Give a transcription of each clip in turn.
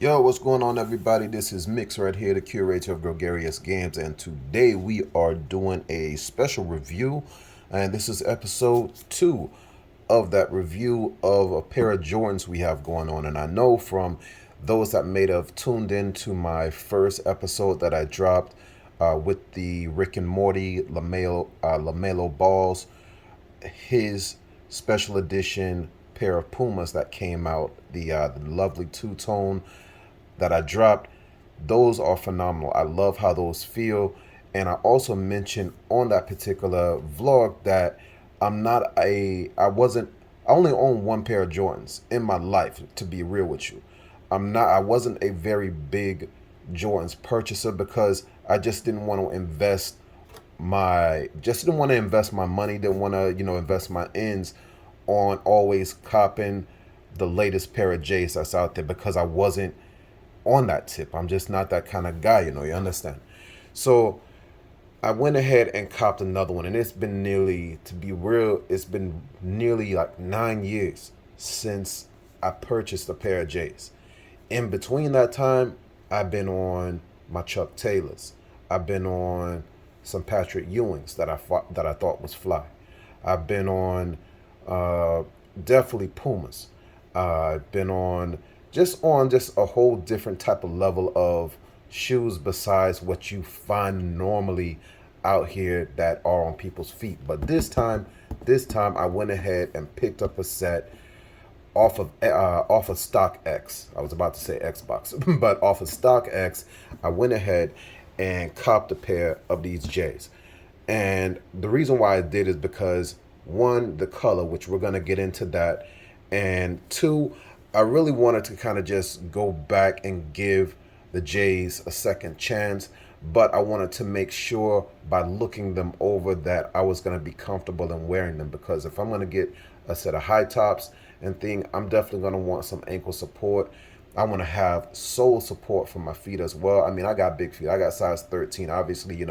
Yo, what's going on, everybody? This is Mix right here, the curator of Gregarious Games, and today we are doing a special review, and this is episode 2 of that review of a pair of Jordans we have going on. And I know from those that may have tuned in to my first episode that I dropped with the Rick and Morty LaMelo Balls, his special edition pair of Pumas that came out, the lovely two-tone that I dropped. Those are phenomenal. I love how those feel. And I also mentioned on that particular vlog that I only own one pair of Jordans in my life, to be real with you. I wasn't a very big Jordans purchaser because I just didn't want to invest my money, didn't want to, invest my ends on always copping the latest pair of J's that's out there because I wasn't on that tip. I'm just not that kind of guy, you understand? So I went ahead and copped another one, and it's been nearly, to be real, it's been nearly like 9 years since I purchased a pair of J's. In between that time, I've been on my Chuck Taylors. I've been on some Patrick Ewings that I thought was fly. I've been on definitely Pumas. I've been on just a whole different type of level of shoes besides what you find normally out here that are on people's feet. But this time I went ahead and picked up a set off of StockX. I was about to say Xbox, but off of StockX, I went ahead and copped a pair of these J's. And the reason why I did is because one, the color, which we're gonna get into that, and two, I really wanted to kind of just go back and give the Jays a second chance, but I wanted to make sure by looking them over that I was going to be comfortable in wearing them, because if I'm going to get a set of high tops and thing, I'm definitely going to want some ankle support. I want to have sole support for my feet as well. I mean, I got big feet. I got size 13. Obviously,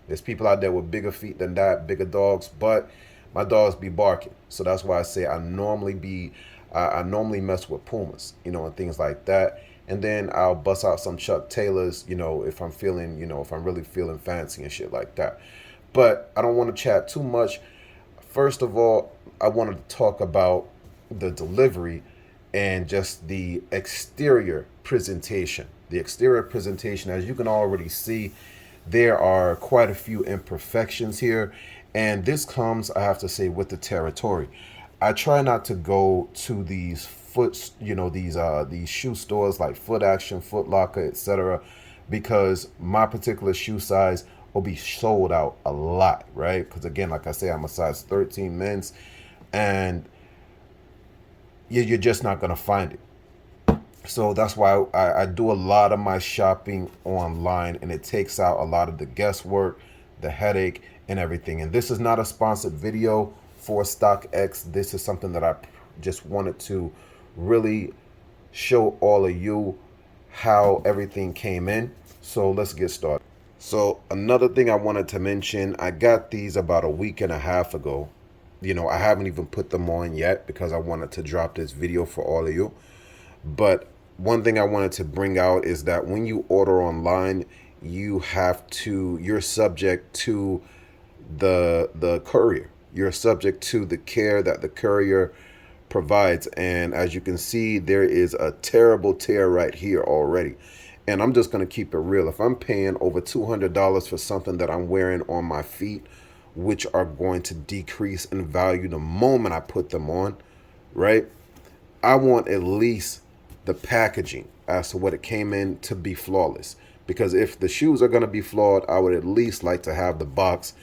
there's people out there with bigger feet than that, bigger dogs, but my dogs be barking. So that's why I say I normally mess with Pumas, and things like that. And then I'll bust out some Chuck Taylors, if I'm feeling, if I'm really feeling fancy and shit like that. But I don't want to chat too much. First of all, I wanted to talk about the delivery and just the exterior presentation. The exterior presentation, as you can already see, there are quite a few imperfections here. And this comes, I have to say, with the territory. I try not to go to these shoe stores like Foot Action, Foot Locker, etc., because my particular shoe size will be sold out a lot, right? Because again, like I say, I'm a size 13 men's, and you're just not gonna find it. So that's why I do a lot of my shopping online, and it takes out a lot of the guesswork, the headache, and everything. And this is not a sponsored video for StockX. This is something that I just wanted to really show all of you how everything came in. So let's get started. So another thing I wanted to mention, I got these about a week and a half ago. I haven't even put them on yet because I wanted to drop this video for all of you. But one thing I wanted to bring out is that when you order online, you're subject to the courier. You're subject to the care that the courier provides. And as you can see, there is a terrible tear right here already. And I'm just going to keep it real. If I'm paying over $200 for something that I'm wearing on my feet, which are going to decrease in value the moment I put them on, right? I want at least the packaging as to what it came in to be flawless. Because if the shoes are going to be flawed, I would at least like to have the box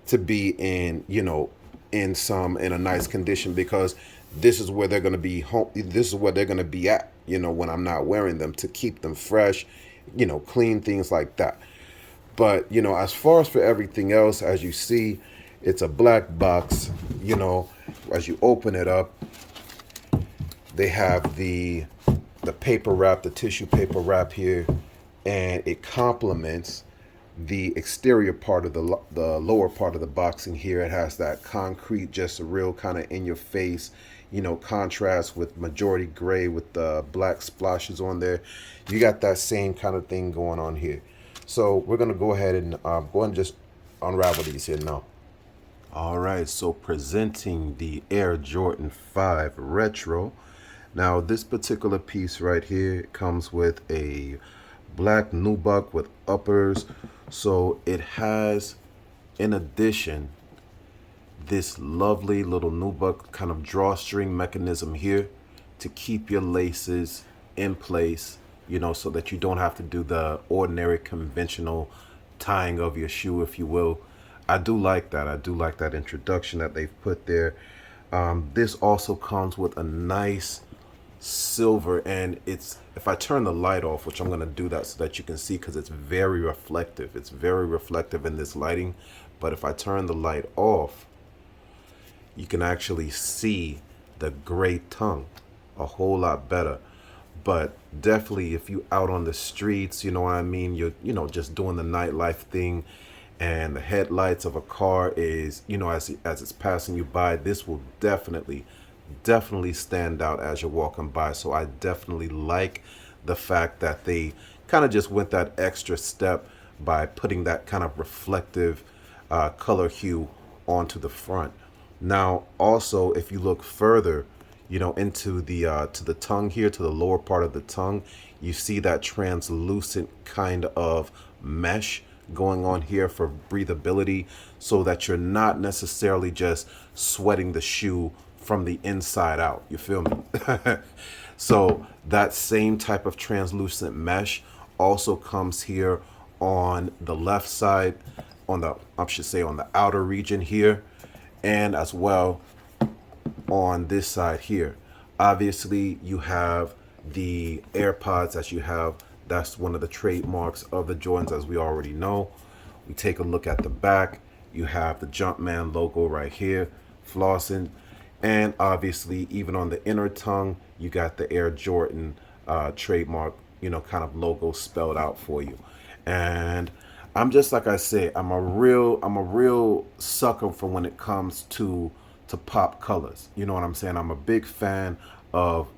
to be in, in a nice condition, because this is where they're going to be home. This is where they're going to be at, when I'm not wearing them, to keep them fresh, clean, things like that. But, as far as for everything else, as you see, it's a black box. As you open it up, they have the paper wrap, the tissue paper wrap here, and it complements the exterior part of the lower part of the boxing here. It has that concrete, just a real kind of in your face, contrast with majority gray with the black splashes on there. You got that same kind of thing going on here. So we're gonna go ahead and go and just unravel these here now. All right, so presenting the Air Jordan 5 Retro. Now this particular piece right here comes with a black nubuck with uppers. So it has, in addition, this lovely little nubuck kind of drawstring mechanism here to keep your laces in place, so that you don't have to do the ordinary conventional tying of your shoe, if you will. I do like that. I do like that introduction that they've put there. This also comes with a nice silver, and if I turn the light off, which I'm going to do that so that you can see, because it's very reflective. It's very reflective in this lighting. But if I turn the light off, you can actually see the gray tongue a whole lot better. But definitely, if you out on the streets, you know what I mean, you're just doing the nightlife thing, and the headlights of a car is, as it's passing you by, this will definitely stand out as you're walking by. So I definitely like the fact that they kind of just went that extra step by putting that kind of reflective color hue onto the front. Now also, if you look further into the to the tongue here, to the lower part of the tongue, you see that translucent kind of mesh going on here for breathability, so that you're not necessarily just sweating the shoe from the inside out. You feel me? So that same type of translucent mesh also comes here on the left side, on the outer region here, and as well on this side here. Obviously, you have the AirPods that you have. That's one of the trademarks of the Jordans, as we already know. We take a look at the back. You have the Jumpman logo right here, flossing. And obviously, even on the inner tongue, you got the Air Jordan trademark, kind of logo spelled out for you. And I'm just, like I say, I'm a real sucker for when it comes to pop colors. You know what I'm saying? I'm a big fan of,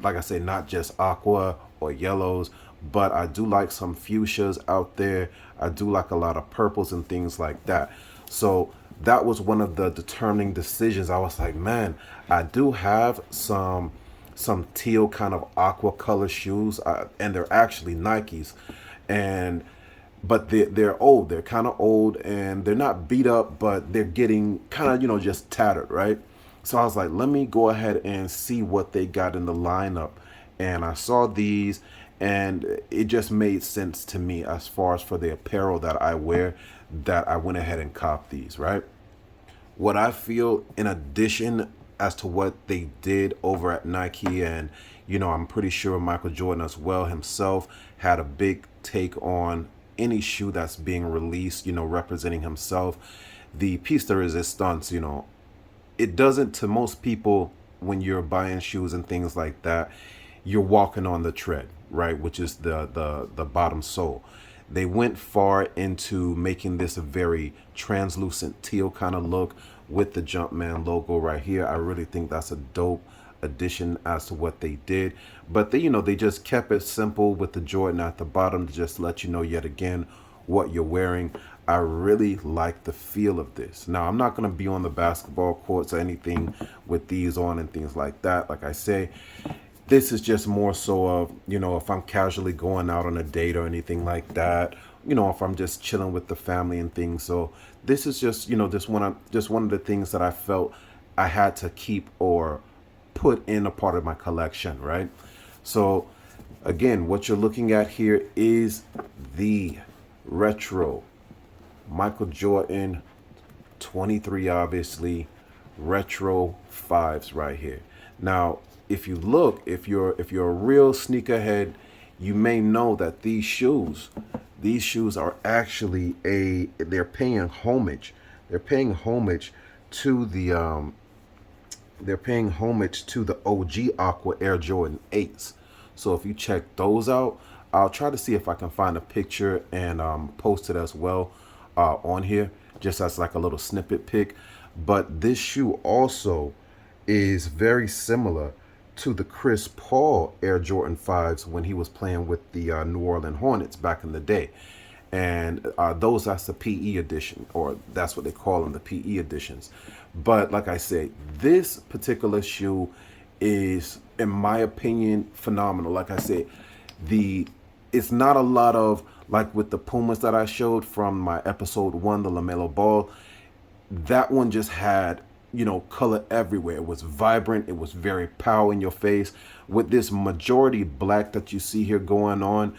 like I say, not just aqua or yellows, but I do like some fuchsias out there. I do like a lot of purples and things like that. So that was one of the determining decisions. I was like, man, I do have some teal kind of aqua color shoes, and they're actually Nikes, but they're old. They're kind of old, and they're not beat up, but they're getting kind of just tattered, right? So I was like, let me go ahead and see what they got in the lineup, and I saw these, and it just made sense to me as far as for the apparel that I wear, that I went ahead and copped these, right? What I feel, in addition as to what they did over at Nike, and I'm pretty sure Michael Jordan as well himself had a big take on any shoe that's being released, representing himself. The piece de resistance, it doesn't, to most people, when you're buying shoes and things like that, you're walking on the tread, right? Which is the bottom sole. They went far into making this a very translucent teal kind of look with the Jumpman logo right here. I really think that's a dope addition as to what they did. But they just kept it simple with the Jordan at the bottom to just let you know yet again what you're wearing. I really like the feel of this. Now, I'm not going to be on the basketball courts or anything with these on and things like that. Like I say, this is just more so of, if I'm casually going out on a date or anything like that, if I'm just chilling with the family and things. So this is just, just one of the things that I felt I had to keep or put in a part of my collection, right? So again, what you're looking at here is the retro Michael Jordan 23, obviously, retro 5s right here. Now, if you look, if you're a real sneakerhead, you may know that these shoes are actually they're paying homage. They're paying homage to the OG Aqua Air Jordan 8s. So if you check those out, I'll try to see if I can find a picture and post it as well on here, just as like a little snippet pic. But this shoe also is very similar to the Chris Paul Air Jordan 5s when he was playing with the New Orleans Hornets back in the day. And that's the PE edition, or that's what they call them, the PE editions. But like I said, this particular shoe is, in my opinion, phenomenal. Like I said, the it's not a lot of, like with the Pumas that I showed from my episode 1, the LaMelo Ball. That one just had, color everywhere. It was vibrant. It was very power in your face. With this majority black that you see here going on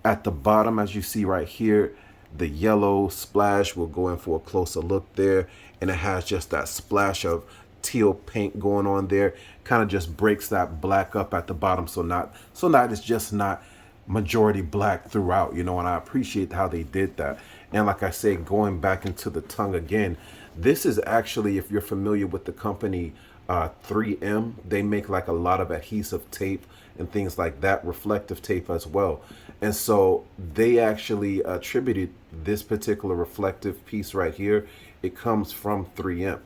at the bottom, as you see right here, the yellow splash, we'll go in for a closer look there. And it has just that splash of teal paint going on there. Kind of just breaks that black up at the bottom. So it's just not majority black throughout, and I appreciate how they did that. And like I say, going back into the tongue again, this is actually, if you're familiar with the company 3M, they make like a lot of adhesive tape and things like that, reflective tape as well. And so they actually attributed this particular reflective piece right here, it comes from 3M.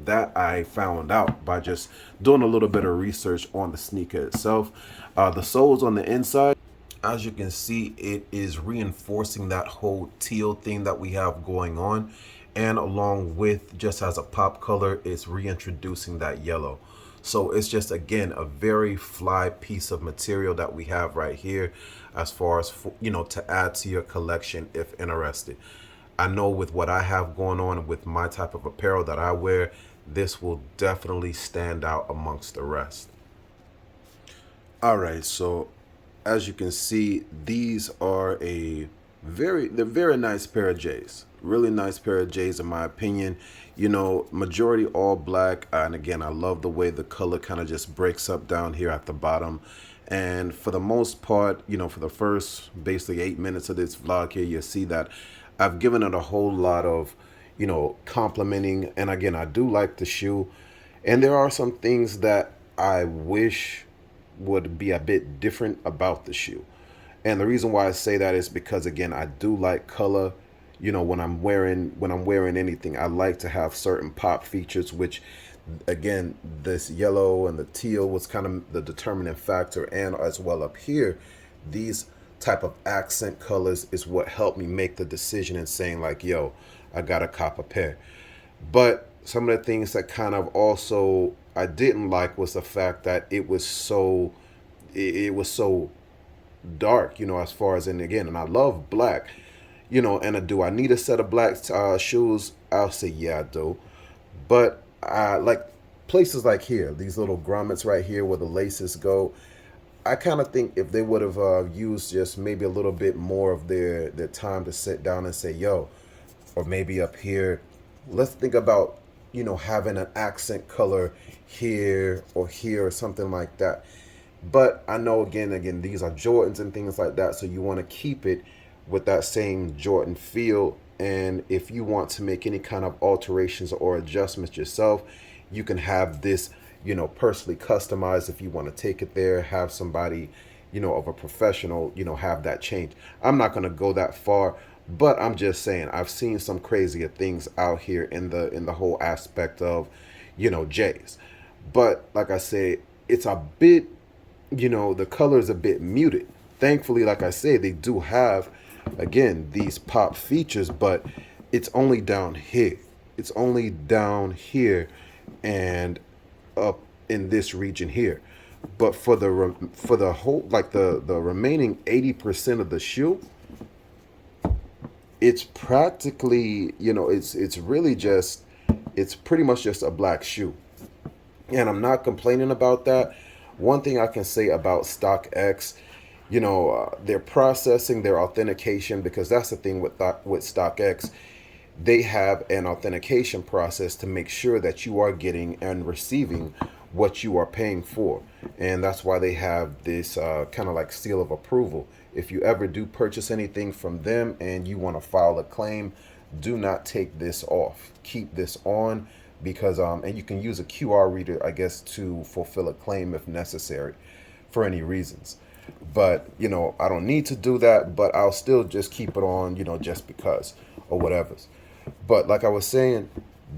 That I found out by just doing a little bit of research on the sneaker itself. The soles on the inside, as you can see, it is reinforcing that whole teal thing that we have going on. And along with, just as a pop color, it's reintroducing that yellow. So it's just, again, a very fly piece of material that we have right here as far as, to add to your collection if interested. I know with what I have going on with my type of apparel that I wear, this will definitely stand out amongst the rest. All right, so as you can see, these are they're very nice pair of J's. Really nice pair of J's in my opinion. Majority all black. And again, I love the way the color kind of just breaks up down here at the bottom. And for the most part, for the first basically 8 minutes of this vlog here, you'll see that I've given it a whole lot of, complimenting. And again, I do like the shoe. And there are some things that I wish would be a bit different about the shoe. And the reason why I say that is because, again, I do like color. When I'm wearing anything, I like to have certain pop features, which, again, this yellow and the teal was kind of the determining factor. And as well up here, these type of accent colors is what helped me make the decision in saying like, yo, I gotta cop a pair. But some of the things that kind of also I didn't like was the fact that it was so dark, as far as, and again, and I love black, and do I need a set of black shoes? I'll say yeah, I do. But like places like here, these little grommets right here where the laces go, I kind of think if they would have used just maybe a little bit more of their time to sit down and say, yo, or maybe up here, let's think about, having an accent color here or something like that. But I know, again, these are Jordans and things like that, so you want to keep it with that same Jordan feel. And if you want to make any kind of alterations or adjustments yourself, you can have this, personally customized. If you want to take it there, have somebody, of a professional, have that change. I'm not going to go that far, but I'm just saying I've seen some crazier things out here in the whole aspect of, J's. But like I said, it's a bit, the color is a bit muted. Thankfully, like I said, they do have, again, these pop features, but it's only down here. It's only down here and up in this region here. But for the whole, like the remaining 80% of the shoe, it's practically, it's really just, it's pretty much just a black shoe. And I'm not complaining about that. One thing I can say about StockX, their processing, their authentication, because that's the thing with StockX, they have an authentication process to make sure that you are getting and receiving what you are paying for. And that's why they have this kind of like seal of approval. If you ever do purchase anything from them and you want to file a claim, do not take this off. Keep this on, because and you can use a QR reader, I guess, to fulfill a claim if necessary for any reasons. But, I don't need to do that, but I'll still just keep it on, just because or whatever. But like I was saying,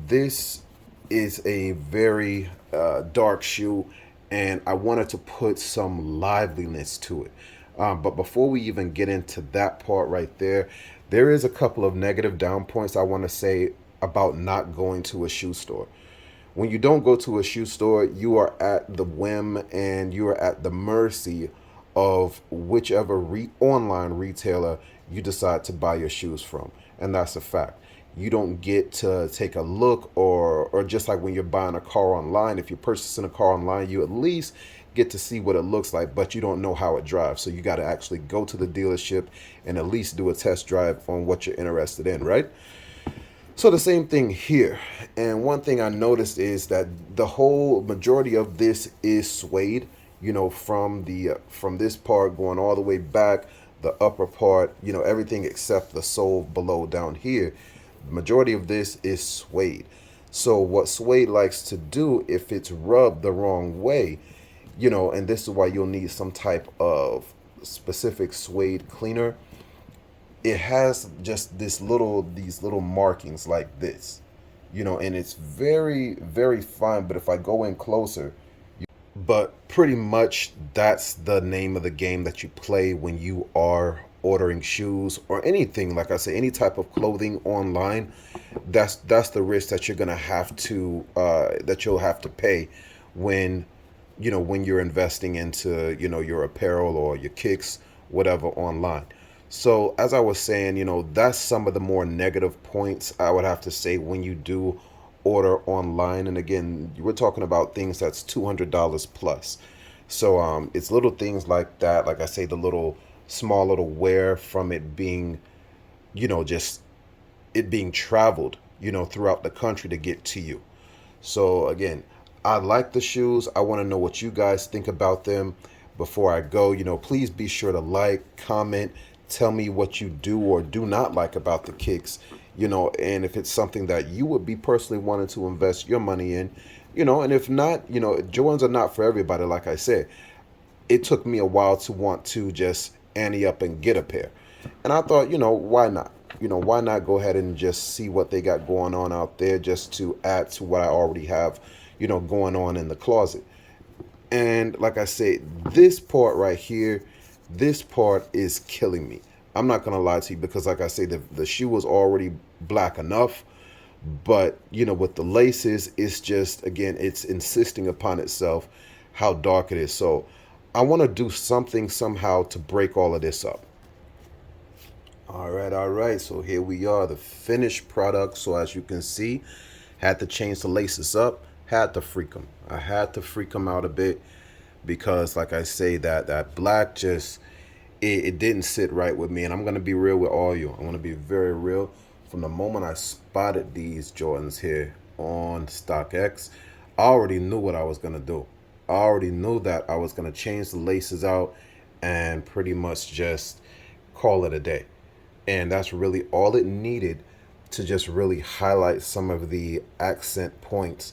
this is a very dark shoe, and I wanted to put some liveliness to it. But before we even get into that part right there is a couple of negative down points I want to say about not going to a shoe store. When you don't go to a shoe store, you are at the whim and you are at the mercy of whichever online retailer you decide to buy your shoes from. And that's a fact. You don't get to take a look, or just like when you're buying a car online, if you're purchasing a car online, you at least get to see what it looks like, but you don't know how it drives. So you got to actually go to the dealership and at least do a test drive on what you're interested in, right? So the same thing here. And one thing I noticed is that the whole majority of this is suede, from this part going all the way back, the upper part, everything except the sole below down here. The majority of this is suede. So what suede likes to do, if it's rubbed the wrong way, and this is why you'll need some type of specific suede cleaner. It has just these little markings like this, and it's very, very fine. But if I go in closer, but pretty much that's the name of the game that you play when you are ordering shoes or anything. Like I say, any type of clothing online, that's the risk that you're gonna have to that you'll have to pay when when you're investing into your apparel or your kicks, whatever, online. So as I was saying, that's some of the more negative points I would have to say when you do order online. And again, we're talking about things that's $200 plus. So it's little things like that. Like I say, the little small little wear from it being, just it being traveled, throughout the country to get to you. So again, I like the shoes. I want to know what you guys think about them before I go. Please be sure to like, comment, tell me what you do or do not like about the kicks, and if it's something that you would be personally wanting to invest your money in, and if not, Jordans are not for everybody. Like I said, it took me a while to want to just ante up and get a pair. And I thought, why not? Why not go ahead and just see what they got going on out there just to add to what I already have, going on in the closet. And like I said, this part right here, this part is killing me. I'm not going to lie to you, because like I say, the shoe was already black enough. But, with the laces, it's just, again, it's insisting upon itself how dark it is. So I want to do something somehow to break all of this up. All right. So here we are, the finished product. So as you can see, had to change the laces up, had to freak them. I had to freak them out a bit because, like I say, that black just, it didn't sit right with me. And I'm going to be real with all you. I'm going to be very real. From the moment I spotted these Jordans here on StockX, I already knew what I was going to do. I already knew that I was going to change the laces out and pretty much just call it a day. And that's really all it needed to just really highlight some of the accent points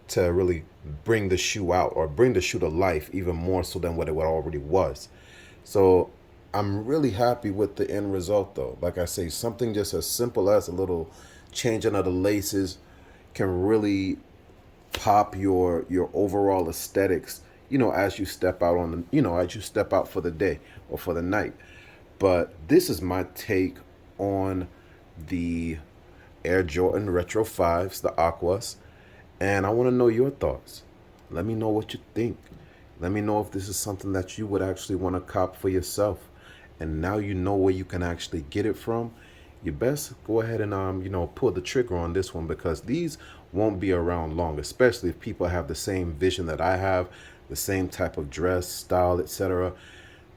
to really bring the shoe out or bring the shoe to life even more so than what it already was. So I'm really happy with the end result though. Like I say, something just as simple as a little changing of the laces can really pop your overall aesthetics, as you step out as you step out for the day or for the night. But this is my take on the Air Jordan Retro 5s, the Aquas. And I want to know your thoughts. Let me know what you think. Let me know if this is something that you would actually want to cop for yourself. And now you know where you can actually get it from. You best go ahead and pull the trigger on this one, because these won't be around long, especially if people have the same vision that I have, the same type of dress, style, etc.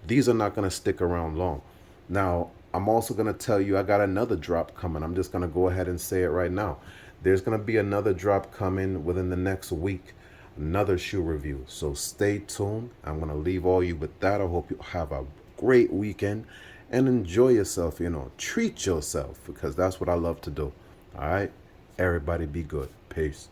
These are not going to stick around long. Now, I'm also going to tell you I got another drop coming. I'm just going to go ahead and say it right now. There's going to be another drop coming within the next week, another shoe review. So stay tuned. I'm going to leave all you with that. I hope you have a great weekend and enjoy yourself, treat yourself, because that's what I love to do. All right, everybody be good. Peace.